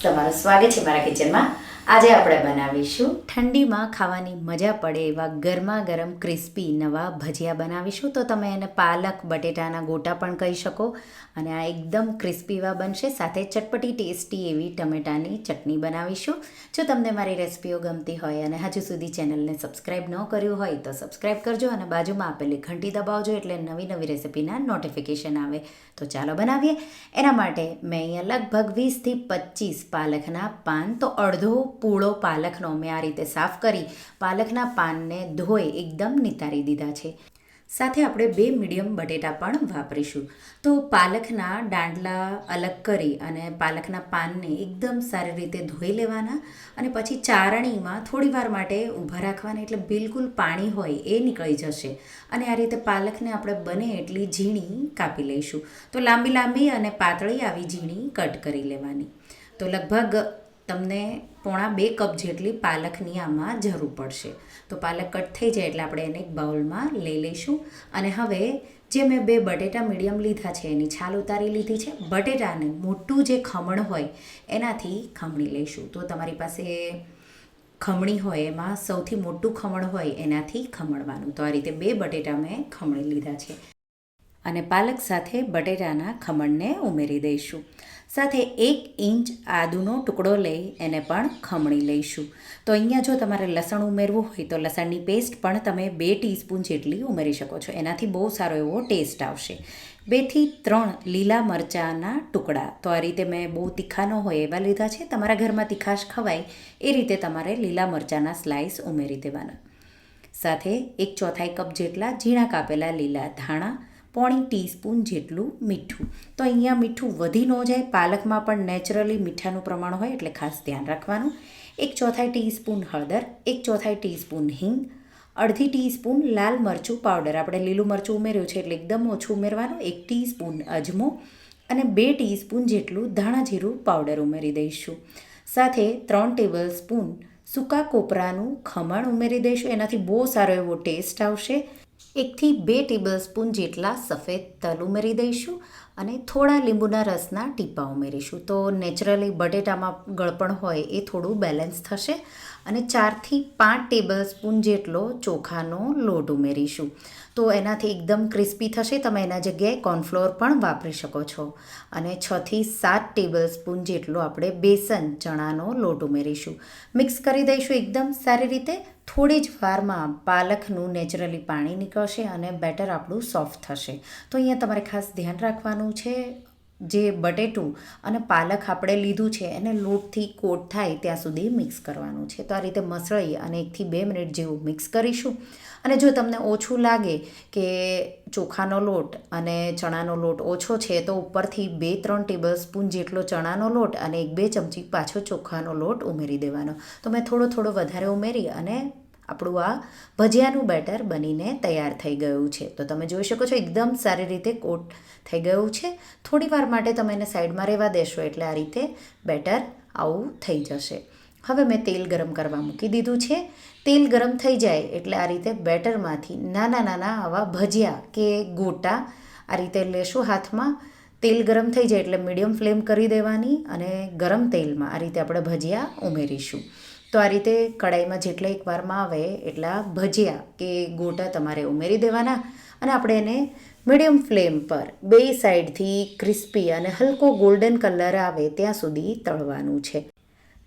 તમારું સ્વાગત છે મારા કિચનમાં. આજે આપણે બનાવીશું ઠંડીમાં ખાવાની મજા પડે એવા ગરમા ગરમ ક્રિસ્પી નવા ભજીયા બનાવીશું. તો તમે એને પાલક બટેટાના ગોટા પણ કહી શકો અને આ એકદમ ક્રિસ્પી એવા બનશે. સાથે ચટપટી ટેસ્ટી એવી ટમેટાની ચટણી બનાવીશું. જો તમને મારી રેસિપીઓ ગમતી હોય અને હજુ સુધી ચેનલને સબસ્ક્રાઈબ ન કર્યું હોય તો સબસ્ક્રાઈબ કરજો અને બાજુમાં આપેલી ઘંટી દબાવજો એટલે નવી નવી રેસિપીના નોટિફિકેશન આવે. તો ચાલો બનાવીએ. એના માટે મેં અહીંયા લગભગ 20થી 25 પાલકના પાન, તો અડધો પૂળો પાલકનો મેં આ રીતે સાફ કરી પાલકના પાનને ધોઈ એકદમ નિતારી દીધા છે. સાથે આપણે 2 મીડિયમ બટેટા પણ વાપરીશું. તો પાલકના દાંડલા અલગ કરી અને પાલકના પાનને એકદમ સારી રીતે ધોઈ લેવાના અને પછી ચારણીમાં થોડી વાર માટે ઊભા રાખવાના, એટલે બિલકુલ પાણી હોય એ નીકળી જશે. અને આ રીતે પાલકને આપણે બને એટલી ઝીણી કાપી લઈશું. તો લાંબી લાંબી અને પાતળી આવી ઝીણી કટ કરી લેવાની. તો લગભગ તમને 1.5 કપ જેટલી પાલકની આમાં જરૂર પડશે. તો પાલક કટ થઈ જાય એટલે આપણે એને એક બાઉલમાં લઈ લઈશું. અને હવે જે મેં 2 બટેટા મીડિયમ લીધા છે એની છાલ ઉતારી લીધી છે. બટેટાને મોટું જે ખમણ હોય એનાથી ખમણી લઈશું. તો તમારી પાસે ખમણી હોય એમાં સૌથી મોટું ખમણ હોય એનાથી ખમણવાનું. તો આ રીતે 2 બટેટા મેં ખમણી લીધા છે અને પાલક સાથે બટેટાના ખમણને ઉમેરી દઈશું. સાથે 1 ઇંચ આદુનો ટુકડો લઈ એને પણ ખમણી લઈશું. તો અહીંયા જો તમારે લસણ ઉમેરવું હોય તો લસણની પેસ્ટ પણ તમે 2 ટીસ્પૂન જેટલી ઉમેરી શકો છો. એનાથી બહુ સારો એવો ટેસ્ટ આવશે. 2 થી 3 લીલા મરચાંના ટુકડા, તો આ રીતે મેં બહુ તીખા ન હોય એવા લીધા છે. તમારા ઘરમાં તીખાશ ખવાય એ રીતે તમારે લીલા મરચાંના સ્લાઇસ ઉમેરી દેવાના. સાથે 1/4 કપ જેટલા ઝીણા કાપેલા લીલા ધાણા, 1/4 ટીસ્પૂન જેટલું મીઠું. તો અહીંયા મીઠું વધી ન જાય, પાલકમાં પણ નેચરલી મીઠાનું પ્રમાણ હોય એટલે ખાસ ધ્યાન રાખવાનું. 1/4 ટીસ્પૂન હળદર, 1/4 ટીસ્પૂન હિંગ, 1/2 ટીસ્પૂન લાલ મરચું પાવડર, આપણે લીલું મરચું ઉમેર્યું છે એટલે એકદમ ઓછું ઉમેરવાનું, 1 ટીસ્પૂન અજમો અને 2 ટીસ્પૂન જેટલું ધાણા જીરું પાવડર ઉમેરી દઈશું. સાથે 3 ટેબલસ્પૂન સૂકા કોપરાનું ખમણ ઉમેરી દઈશું. એનાથી બહુ સારો એવો ટેસ્ટ આવશે. 1 થી 2 ટેબલસ્પૂન જેટલા સફેદ તલ ઉમેરી દઈશું અને થોડા લીંબુના રસના ટીપા ઉમેરીશું. તો નેચરલી બટેટામાં ગળપણ હોય એ થોડું બેલેન્સ થશે. અને 4 થી 5 ટેબલસ્પૂન જેટલો ચોખાનો લોટ ઉમેરીશું. તો એનાથી એકદમ ક્રિસ્પી થશે. તમે એના જગ્યાએ કોર્નફ્લોર પણ વાપરી શકો છો. અને 6 થી 7 ટેબલસ્પૂન જેટલો આપણે બેસન ચણાનો લોટ ઉમેરીશું. મિક્સ કરી દઈશું એકદમ સારી રીતે. થોડી જ વારમાં પાલકનું નેચરલી પાણી નીકળશે અને બેટર આપણું સોફ્ટ થશે. તો અહીંયા તમારે ખાસ ધ્યાન રાખવાનું છે, જે બટેટું અને પાલક આપણે લીધું છે એને લોટથી કોટ થાય ત્યાં સુધી મિક્સ કરવાનું છે. તો આ રીતે મસળી અને 1 થી 2 મિનિટ જેવું મિક્સ કરીશું. અને જો તમને ઓછું લાગે કે ચોખાનો લોટ અને ચણાનો લોટ ઓછો છે તો ઉપરથી 2-3 ટેબલસ્પૂન જેટલો ચણાનો લોટ અને 1-2 ચમચી પાછો ચોખાનો લોટ ઉમેરી દેવાનો. તો મેં થોડો થોડો વધારે ઉમેરી અને આપણું આ ભજીયાનું બેટર બનીને તૈયાર થઈ ગયું છે. તો તમે જોઈ શકો છો એકદમ સારી રીતે કોટ થઈ ગયું છે. થોડી વાર માટે તમે એને સાઈડમાં રહેવા દેશો એટલે આ રીતે બેટર આવું થઈ જશે. હવે મેં તેલ ગરમ કરવા મૂકી દીધું છે. તેલ ગરમ થઈ જાય એટલે આ રીતે બેટરમાંથી નાના નાના આવા ભજીયા કે ગોટા આ રીતે લેશું હાથમાં. તેલ ગરમ થઈ જાય એટલે મીડિયમ ફ્લેમ કરી દેવાની અને ગરમ તેલમાં આ રીતે આપણે ભજીયા ઉમેરીશું. તો આ રીતે કડાઈમાં જેટલા એકવારમાં આવે એટલા ભજીયા કે ગોટા તમારે ઉમેરી દેવાના અને આપણે એને મીડિયમ ફ્લેમ પર 2 સાઈડથી ક્રિસ્પી અને હલકો ગોલ્ડન કલર આવે ત્યાં સુધી તળવાનું છે.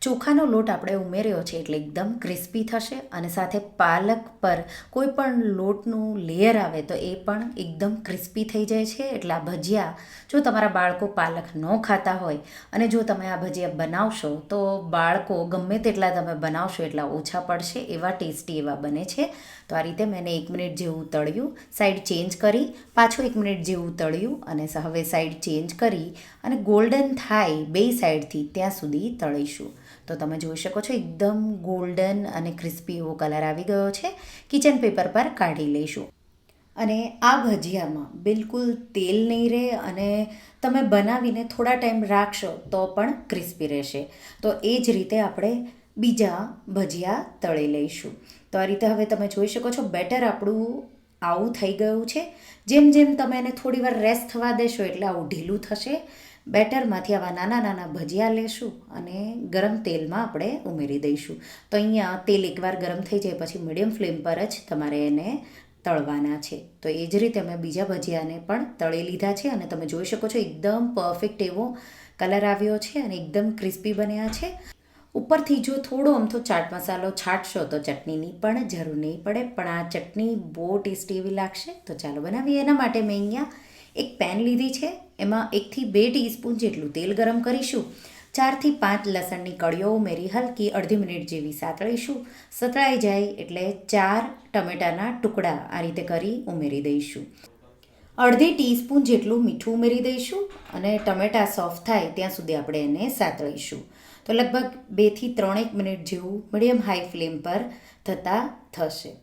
ચોખાનો લોટ આપણે ઉમેર્યો છે એટલે એકદમ ક્રિસ્પી થશે અને સાથે પાલક પર કોઈ પણ લોટનું લેયર આવે તો એ પણ એકદમ ક્રિસ્પી થઈ જાય છે. એટલે આ ભજીયા જો તમારા બાળકો પાલક ન ખાતા હોય અને જો તમે આ ભજીયા બનાવશો તો બાળકો ગમે તેટલા તમે બનાવશો એટલા ઓછા પડશે, એવા ટેસ્ટી એવા બને છે. તો આ રીતે મેં 1 મિનિટ જેવું તળ્યું, સાઈડ ચેન્જ કરી, પાછું 1 મિનિટ જેવું તળ્યું અને હવે સાઈડ ચેન્જ કરી અને ગોલ્ડન થાય 2 સાઈડથી ત્યાં સુધી તળીશું. તો તમે જોઈ શકો છો એકદમ ગોલ્ડન અને ક્રિસ્પી એવો કલર આવી ગયો છે. કિચન પેપર પર કાઢી લઈશું. અને આ ભજીયામાં બિલકુલ તેલ નહીં રહે અને તમે બનાવીને થોડા ટાઈમ રાખશો તો પણ ક્રિસ્પી રહેશે. તો એ જ રીતે આપણે બીજા ભજીયા તળી લઈશું. તો આ રીતે હવે તમે જોઈ શકો છો બેટર આપણું આવું થઈ ગયું છે. જેમ જેમ તમે એને થોડી વાર રેસ્ટ થવા દેશો એટલે આવું ઢીલું થશે. બેટરમાંથી આવા નાના નાના ભજીયા લેશું અને ગરમ તેલમાં આપણે ઉમેરી દઈશું. તો અહીંયા તેલ એકવાર ગરમ થઈ જાય પછી મીડિયમ ફ્લેમ પર જ તમારે એને તળવાના છે. તો એ જ રીતે અમે બીજા ભજીયાને પણ તળી લીધા છે અને તમે જોઈ શકો છો એકદમ પરફેક્ટ એવો કલર આવ્યો છે અને એકદમ ક્રિસ્પી બન્યા છે. ઉપરથી જો થોડો અમથો ચાટ મસાલો છાંટશો તો ચટણીની પણ જરૂર નહીં પડે, પણ આ ચટણી બહુ ટેસ્ટી એવી લાગશે. તો ચાલો બનાવીએ. એના માટે મેં અહીંયા એક પેન લીધી છે, એમાં 1 થી 2 ટીસ્પૂન જેટલું તેલ ગરમ કરીશું. 4 થી 5 લસણની કળીઓ ઉમેરી હલકી અડધી મિનિટ જેવી સાતળીશું. સતળાઈ જાય એટલે 4 ટમેટાના ટુકડા આ રીતે કરી ઉમેરી દઈશું. અડધી ટીસ્પૂન જેટલું મીઠું ઉમેરી દઈશું અને ટમેટા સોફ્ટ થાય ત્યાં સુધી આપણે એને સાતળીશું. તો લગભગ 2 થી 3 મિનિટ જેવું મીડિયમ હાઈ ફ્લેમ પર થતાં થશે.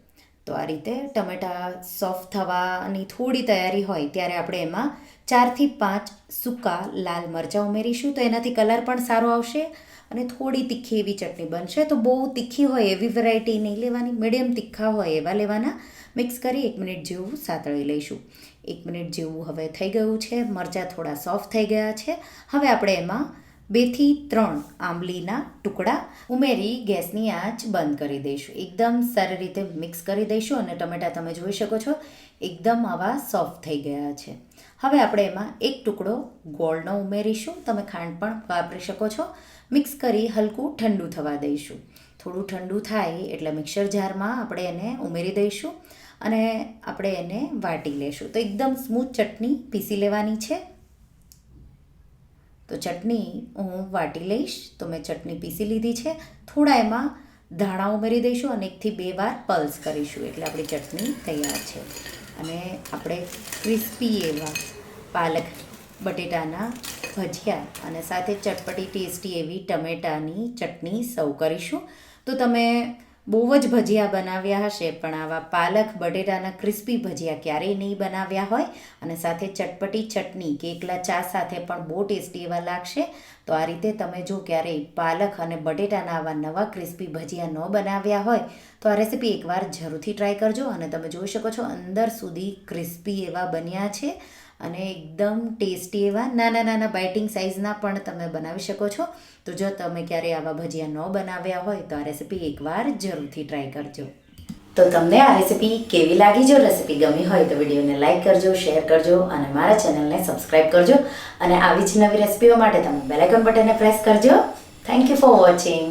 તો આ રીતે ટમેટા સોફ્ટ થવાની થોડી તૈયારી હોય ત્યારે આપણે એમાં 4 થી 5 સૂકા લાલ મરચાં ઉમેરીશું. તો એનાથી કલર પણ સારો આવશે અને થોડી તીખી એવી ચટણી બનશે. તો બહુ તીખી હોય એવી વેરાયટી નહીં લેવાની, મીડિયમ તીખા હોય એવા લેવાના. મિક્સ કરી 1 મિનિટ જેવું સાતળી લઈશું. 1 મિનિટ જેવું હવે થઈ ગયું છે, મરચાં થોડા સોફ્ટ થઈ ગયા છે. હવે આપણે એમાં 2 થી 3 આંબલીના ટુકડા ઉમેરી ગેસની આંચ બંધ કરી દઈશું. એકદમ સારી રીતે મિક્સ કરી દઈશું અને ટમેટા તમે જોઈ શકો છો એકદમ આવા સોફ્ટ થઈ ગયા છે. હવે આપણે એમાં 1 ટુકડો ગોળનો ઉમેરીશું. તમે ખાંડ પણ વાપરી શકો છો. મિક્સ કરી હલકું ઠંડુ થવા દઈશું. થોડું ઠંડુ થાય એટલે મિક્સર જારમાં આપણે એને ઉમેરી દઈશું અને આપણે એને વાટી લેશું. તો એકદમ સ્મૂથ ચટણી પીસી લેવાની છે. તો ચટણી હું વાટી લઈશ. તો મેં ચટણી પીસી લીધી છે. થોડા એમાં ધાણા ઉમેરી દઈશું અને 1 થી 2 વાર પલ્સ કરીશું એટલે આપણી ચટણી તૈયાર છે. અને આપણે ક્રિસ્પી એવા પાલક બટેટાના ભજીયા અને સાથે ચટપટી ટેસ્ટી એવી ટમેટાની ચટણી સર્વ કરીશું. તો તમે બહુ જ ભજીયા બનાવ્યા હશે પણ આવા પાલક બટેટાના ક્રિસ્પી ભજીયા ક્યારેય નહીં બનાવ્યા હોય અને સાથે ચટપટી ચટણી કે એકલા ચા સાથે પણ બહુ ટેસ્ટી એવા લાગશે. તો આ રીતે તમે જો ક્યારેય પાલક અને બટેટાના આવા નવા ક્રિસ્પી ભજીયા ન બનાવ્યા હોય તો આ રેસીપી એકવાર જરૂરથી ટ્રાય કરજો. અને તમે જોઈ શકો છો અંદર સુધી ક્રિસ્પી એવા બન્યા છે અને એકદમ ટેસ્ટી એવા નાના નાના બાઇટિંગ સાઇઝના પણ તમે બનાવી શકો છો. તો જો તમે ક્યારે આવા ભજીયા ન બનાવ્યા હોય તો આ રેસીપી એકવાર જરૂરથી ટ્રાય કરજો. તો તમને આ રેસીપી કેવી લાગી? જો રેસીપી ગમી હોય તો વિડીયોને લાઇક કરજો, શેર કરજો અને મારા ચેનલને સબસ્ક્રાઈબ કરજો. અને આવી જ નવી રેસીપીઓ માટે તમે બેલ આઇકન બટનને પ્રેસ કરજો. Thank you for watching.